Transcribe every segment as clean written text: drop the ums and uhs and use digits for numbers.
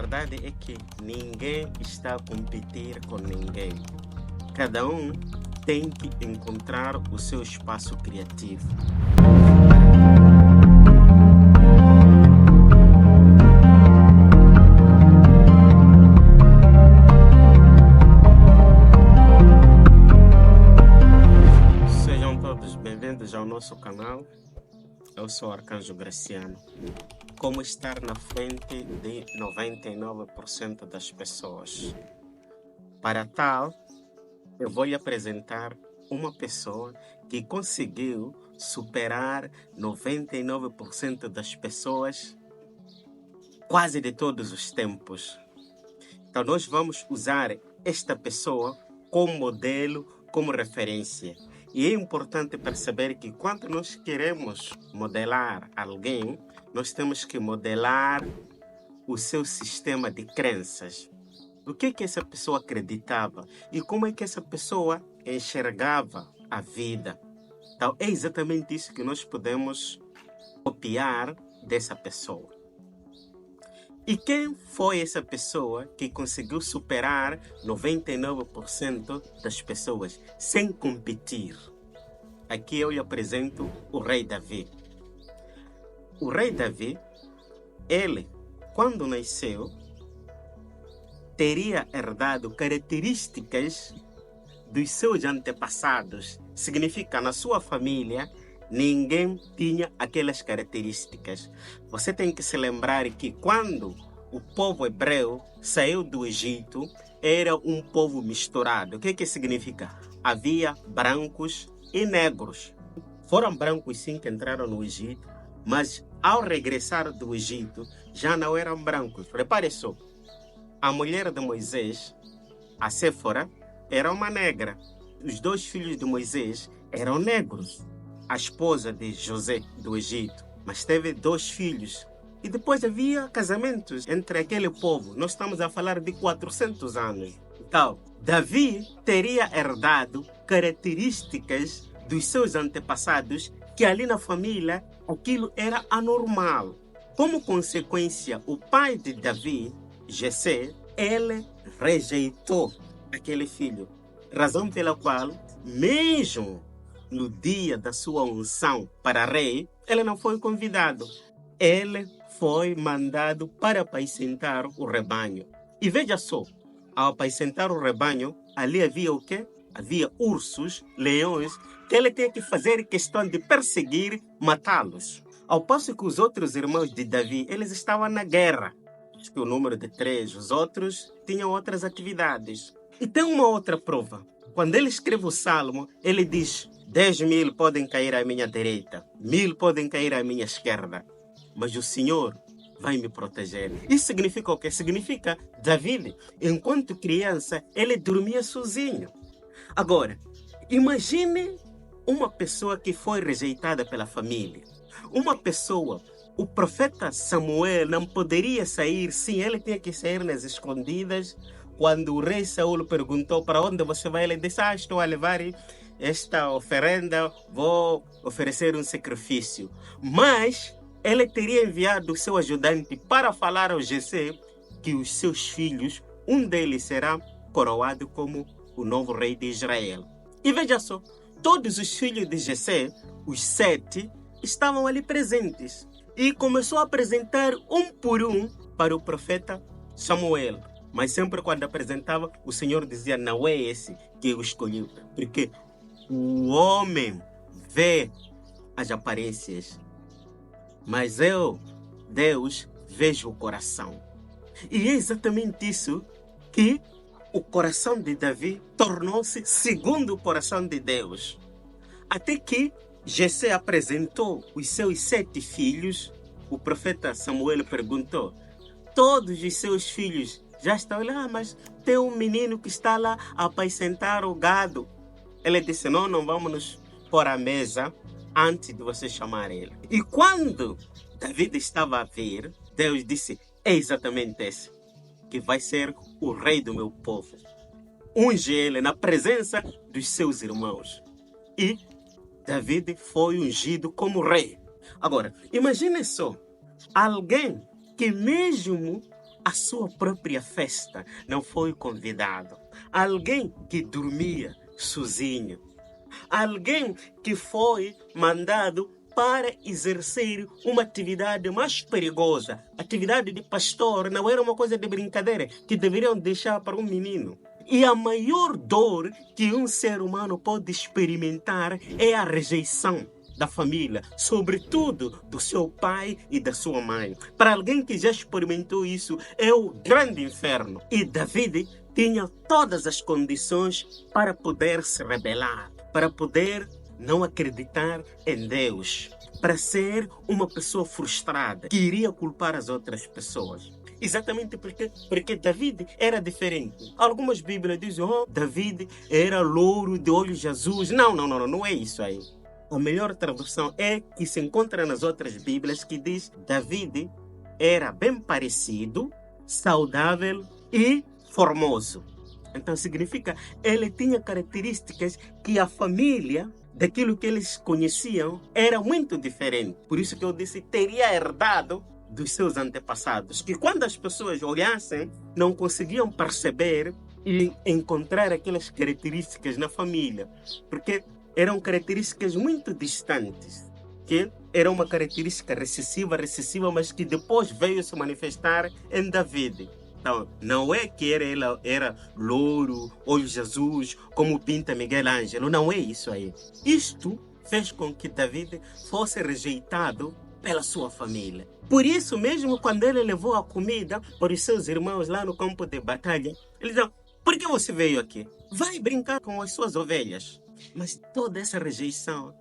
verdade é que ninguém está a competir com ninguém. Cada um tem que encontrar o seu espaço criativo. Sejam todos bem-vindos ao nosso canal. Eu sou o Arcanjo Graciano. Como estar na frente de 99% das pessoas? Para tal, eu vou lhe apresentar uma pessoa que conseguiu superar 99% das pessoas quase de todos os tempos. Então nós vamos usar esta pessoa como modelo, como referência. E é importante perceber que quando nós queremos modelar alguém, nós temos que modelar o seu sistema de crenças. O que essa pessoa acreditava e como é que essa pessoa enxergava a vida. Então é exatamente isso que nós podemos copiar dessa pessoa. E quem foi essa pessoa que conseguiu superar 99% das pessoas sem competir? Aqui eu lhe apresento o rei Davi. O rei Davi, ele, quando nasceu, teria herdado características dos seus antepassados. Significa, na sua família, ninguém tinha aquelas características. Você tem que se lembrar que quando o povo hebreu saiu do Egito, era um povo misturado. O que significa? Havia brancos e negros. Foram brancos sim que entraram no Egito, mas ao regressar do Egito, já não eram brancos. Repare só, a mulher de Moisés, a Séfora, era uma negra. Os dois filhos de Moisés eram negros. A esposa de José do Egito, mas teve 2 filhos. E depois havia casamentos entre aquele povo. Nós estamos a falar de 400 anos. Então, Davi teria herdado características dos seus antepassados que ali na família aquilo era anormal. Como consequência, o pai de Davi, Jessé, ele rejeitou aquele filho. Razão pela qual, mesmo no dia da sua unção para rei, ele não foi convidado. Ele foi mandado para apacentar o rebanho. E veja só, ao apacentar o rebanho, ali havia o quê? Havia ursos, leões, que ele tinha que fazer questão de perseguir, matá-los. Ao passo que os outros irmãos de Davi, eles estavam na guerra. Acho que o número de 3, os outros tinham outras atividades. E tem uma outra prova. Quando ele escreve o Salmo, ele diz: 10.000 podem cair à minha direita, 1.000 podem cair à minha esquerda, mas o Senhor vai me proteger. Isso significa o quê? Significa, Davi, enquanto criança, ele dormia sozinho. Agora, imagine uma pessoa que foi rejeitada pela família. Uma pessoa, o profeta Samuel não poderia sair, sim, ele tinha que sair nas escondidas. Quando o rei Saul perguntou para onde você vai, ele disse: estou a levar esta oferenda, vou oferecer um sacrifício. Mas ele teria enviado o seu ajudante para falar ao Jessé que os seus filhos, um deles será coroado como o novo rei de Israel. E veja só, todos os filhos de Jessé, os 7, estavam ali presentes. E começou a apresentar um por um para o profeta Samuel. Mas sempre quando apresentava, o Senhor dizia: não é esse que eu escolhi. Porque o homem vê as aparências, mas eu, Deus, vejo o coração. E é exatamente isso que o coração de Davi tornou-se segundo o coração de Deus. Até que Jessé apresentou os seus 7 filhos, o profeta Samuel perguntou: todos os seus filhos já estão lá, mas tem um menino que está lá a apacentar o gado. Ele disse: não vamos nos pôr à mesa antes de você chamar ele. E quando Davi estava a vir, Deus disse: é exatamente esse que vai ser o rei do meu povo. Unge ele na presença dos seus irmãos. E Davi foi ungido como rei. Agora, imagine só, alguém que mesmo à sua própria festa não foi convidado. Alguém que dormia sozinho. Alguém que foi mandado para exercer uma atividade mais perigosa. Atividade de pastor não era uma coisa de brincadeira que deveriam deixar para um menino. E a maior dor que um ser humano pode experimentar é a rejeição da família, sobretudo do seu pai e da sua mãe. Para alguém que já experimentou isso, é o grande inferno. E David tinha todas as condições para poder se rebelar, para poder não acreditar em Deus, para ser uma pessoa frustrada, que iria culpar as outras pessoas. Exatamente porque David era diferente. Algumas Bíblias dizem, David era louro de olhos azuis. Não é isso aí. A melhor tradução é que se encontra nas outras Bíblias que diz David era bem parecido, saudável e formoso. Então significa ele tinha características que a família, daquilo que eles conheciam, era muito diferente. Por isso que eu disse, teria herdado dos seus antepassados. Que quando as pessoas olhassem, não conseguiam perceber e encontrar aquelas características na família. Porque eram características muito distantes. Que era uma característica recessiva, mas que depois veio se manifestar em David. Então, não é que ele era louro, olhos azuis, como pinta Miguel Ângelo. Não é isso aí. Isto fez com que David fosse rejeitado pela sua família. Por isso, mesmo quando ele levou a comida para os seus irmãos lá no campo de batalha, eles disseram, por que você veio aqui? Vai brincar com as suas ovelhas. Mas toda essa rejeição,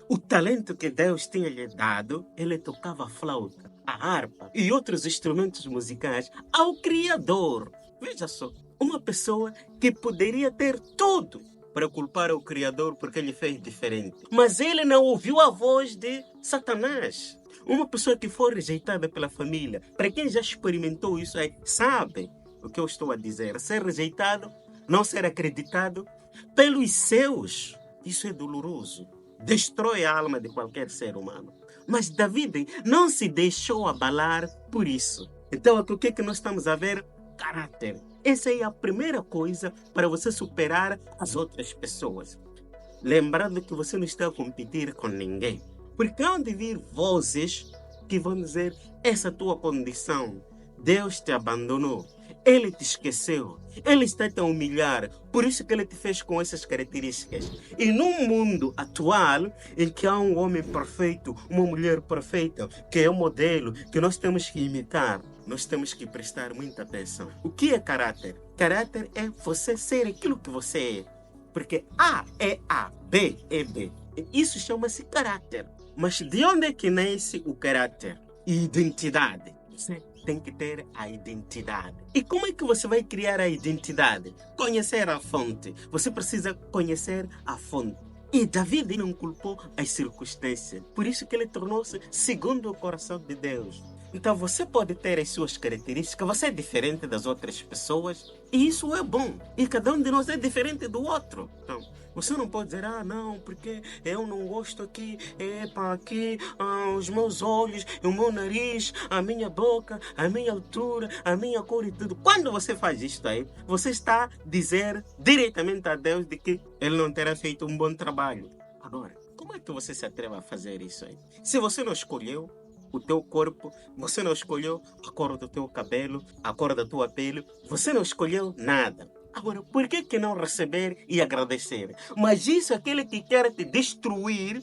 o talento que Deus tinha lhe dado, ele tocava a flauta, a harpa e outros instrumentos musicais ao Criador. Veja só, uma pessoa que poderia ter tudo para culpar o Criador porque ele fez diferente. Mas ele não ouviu a voz de Satanás. Uma pessoa que foi rejeitada pela família, para quem já experimentou isso aí, sabe o que eu estou a dizer. Ser rejeitado, não ser acreditado pelos seus, isso é doloroso. Destrói a alma de qualquer ser humano. Mas David não se deixou abalar por isso. Então, o que é que nós estamos a ver? Caráter. Essa é a primeira coisa para você superar as outras pessoas. Lembrando que você não está a competir com ninguém. Porque há de vir vozes que vão dizer, essa tua condição, Deus te abandonou. Ele te esqueceu. Ele está a te humilhar. Por isso que ele te fez com essas características. E num mundo atual, em que há um homem perfeito, uma mulher perfeita, que é o modelo que nós temos que imitar, nós temos que prestar muita atenção. O que é caráter? Caráter é você ser aquilo que você é. Porque A é A, B é B. Isso chama-se caráter. Mas de onde é que nasce o caráter? Identidade. Você tem que ter a identidade. E como é que você vai criar a identidade? Conhecer a fonte. Você precisa conhecer a fonte. E David não culpou as circunstâncias. Por isso que ele tornou-se segundo o coração de Deus. Então você pode ter as suas características, você é diferente das outras pessoas, e isso é bom. E cada um de nós é diferente do outro. Então, você não pode dizer, não, porque eu não gosto aqui, os meus olhos, o meu nariz, a minha boca, a minha altura, a minha cor e tudo. Quando você faz isto aí, você está a dizer diretamente a Deus de que Ele não terá feito um bom trabalho. Agora, como é que você se atreve a fazer isso aí? Se você não escolheu o teu corpo, você não escolheu a cor do teu cabelo, a cor da tua pele, você não escolheu nada. Agora, por que não receber e agradecer? Mas isso, aquele que quer te destruir,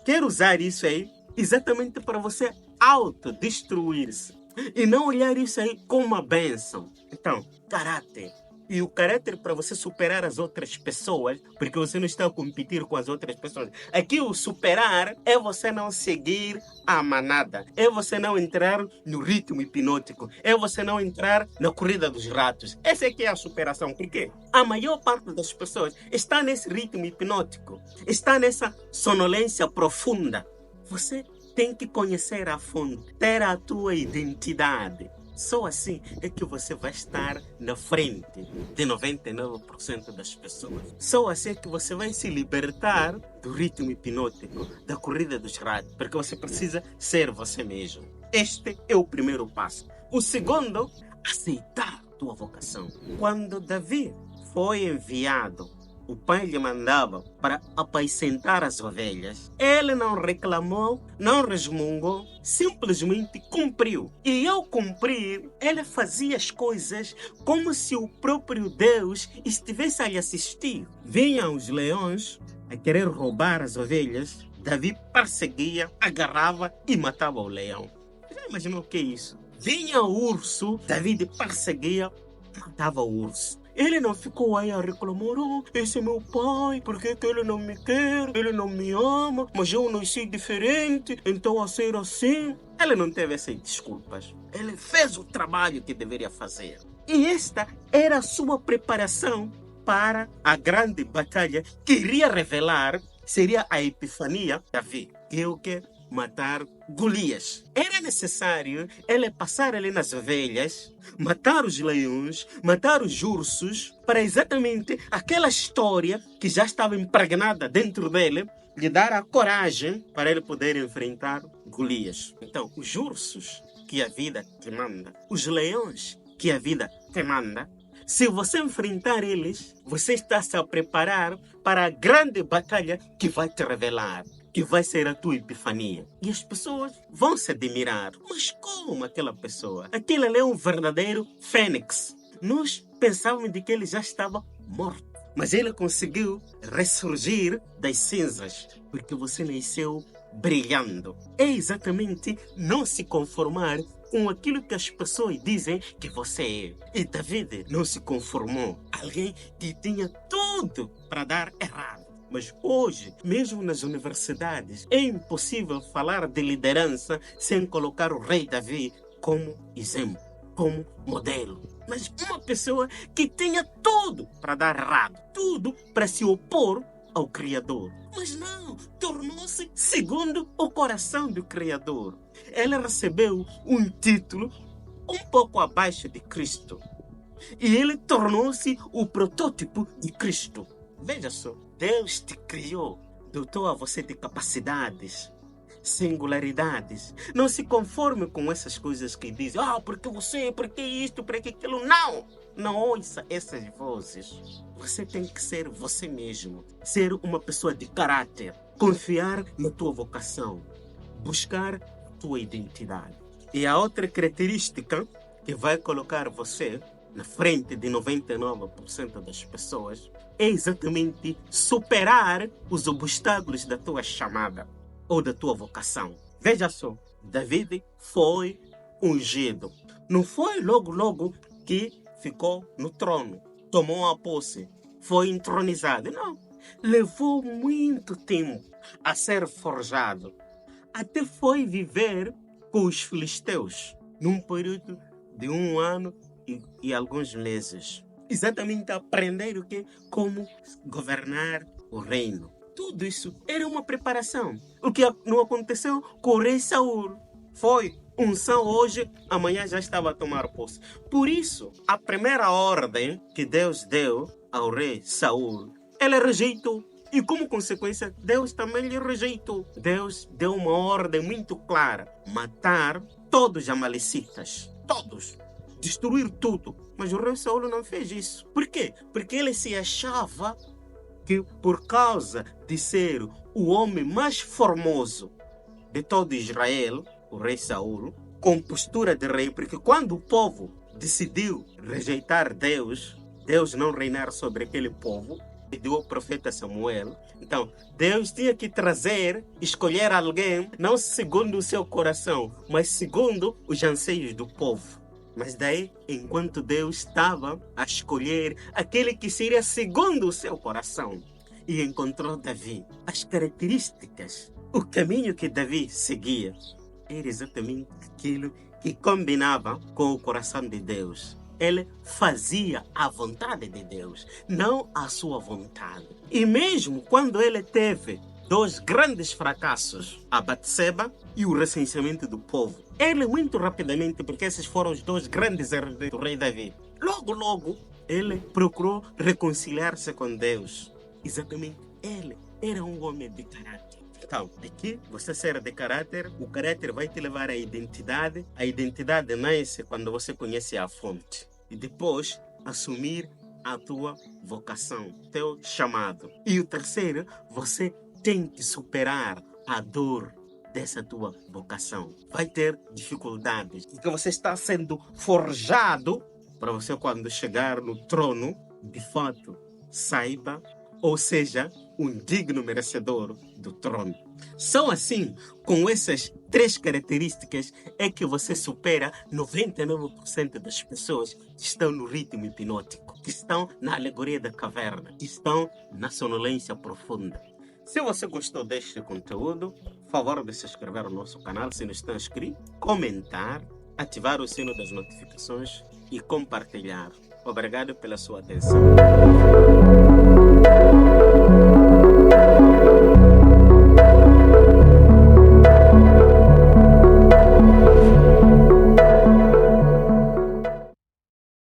quer usar isso aí exatamente para você autodestruir-se. E não olhar isso aí como uma bênção. Então, caráter. E o caráter para você superar as outras pessoas, porque você não está a competir com as outras pessoas. Aqui o superar é você não seguir a manada. É você não entrar no ritmo hipnótico. É você não entrar na corrida dos ratos. Essa aqui é a superação. Por quê? A maior parte das pessoas está nesse ritmo hipnótico. Está nessa sonolência profunda. Você tem que conhecer a fonte. Ter a tua identidade. Só assim é que você vai estar na frente de 99% das pessoas. Só assim é que você vai se libertar do ritmo hipnótico, da corrida dos ratos, porque você precisa ser você mesmo. Este é o primeiro passo. O segundo, aceitar tua vocação. Quando Davi foi enviado, o pai lhe mandava para apacentar as ovelhas. Ele não reclamou, não resmungou, simplesmente cumpriu. E ao cumprir, ele fazia as coisas como se o próprio Deus estivesse a lhe assistir. Vinham os leões a querer roubar as ovelhas. Davi perseguia, agarrava e matava o leão. Já imaginou o que é isso? Vinha o urso, Davi perseguia, matava o urso. Ele não ficou aí a reclamar, esse é meu pai, por que ele não me quer, ele não me ama, mas eu nasci diferente, então a ser assim. Ele não teve essas desculpas. Ele fez o trabalho que deveria fazer. E esta era a sua preparação para a grande batalha que iria revelar, seria a epifania de Davi. Que é o que? Matar Golias. Era necessário ele passar ali nas ovelhas, matar os leões, matar os ursos, para exatamente aquela história que já estava impregnada dentro dele, lhe dar a coragem para ele poder enfrentar Golias. Então, os ursos que a vida te manda, os leões que a vida te manda, se você enfrentar eles, você está se a preparar para a grande batalha que vai te revelar, que vai ser a tua epifania. E as pessoas vão se admirar. Mas como aquela pessoa? Aquele ali é um verdadeiro fênix. Nós pensávamos de que ele já estava morto. Mas ele conseguiu ressurgir das cinzas, porque você nasceu brilhando. É exatamente não se conformar com aquilo que as pessoas dizem que você é. E David não se conformou. Alguém que tinha tudo para dar errado. Mas hoje, mesmo nas universidades, é impossível falar de liderança sem colocar o rei Davi como exemplo, como modelo. Mas uma pessoa que tinha tudo para dar errado, tudo para se opor ao Criador. Mas não, tornou-se segundo o coração do Criador. Ele recebeu um título um pouco abaixo de Cristo. E ele tornou-se o protótipo de Cristo. Veja só, Deus te criou, dotou a você de capacidades, singularidades. Não se conforme com essas coisas que dizem, porque você, porque isto, porque aquilo. Não! Não ouça essas vozes. Você tem que ser você mesmo. Ser uma pessoa de caráter. Confiar na tua vocação. Buscar a tua identidade. E a outra característica que vai colocar você na frente de 99% das pessoas é exatamente superar os obstáculos da tua chamada ou da tua vocação. Veja só, David foi ungido. Não foi logo que ficou no trono, tomou a posse, foi entronizado. Não, levou muito tempo a ser forjado. Até foi viver com os filisteus num período de 1 ano e alguns meses. Exatamente aprender o que? Como governar o reino. Tudo isso era uma preparação. O que não aconteceu com o rei Saul. Foi unção hoje, amanhã já estava a tomar posse. Por isso, a primeira ordem que Deus deu ao rei Saul, ele rejeitou. E como consequência, Deus também lhe rejeitou. Deus deu uma ordem muito clara. Matar todos os amalecitas. Todos. Destruir tudo. Mas o rei Saul não fez isso. Por quê? Porque ele se achava que por causa de ser o homem mais formoso de todo Israel, o rei Saul, com postura de rei, porque quando o povo decidiu rejeitar Deus, Deus não reinar sobre aquele povo, pediu ao profeta Samuel. Então, Deus tinha que escolher alguém, não segundo o seu coração, mas segundo os anseios do povo. Mas daí, enquanto Deus estava a escolher aquele que seria segundo o seu coração, e encontrou Davi, as características, o caminho que Davi seguia, era exatamente aquilo que combinava com o coração de Deus. Ele fazia a vontade de Deus, não a sua vontade. E mesmo quando ele teve 2 grandes fracassos, a Batseba e o recenseamento do povo, ele muito rapidamente, porque esses foram os 2 grandes erros do rei Davi, logo, ele procurou reconciliar-se com Deus. Exatamente, ele era um homem de caráter. Então, aqui você ser de caráter, o caráter vai te levar à identidade. A identidade nasce quando você conhece a fonte. E depois, assumir a tua vocação, teu chamado. E o terceiro, você tem que superar a dor dessa tua vocação. Vai ter dificuldades, porque você está sendo forjado para você, quando chegar no trono, de fato, saiba, ou seja, um digno merecedor do trono. Só assim, com essas três características, é que você supera 99% das pessoas que estão no ritmo hipnótico, que estão na alegoria da caverna, que estão na sonolência profunda. Se você gostou deste conteúdo, por favor de se inscrever no nosso canal se não está inscrito, comentar, ativar o sino das notificações e compartilhar. Obrigado pela sua atenção.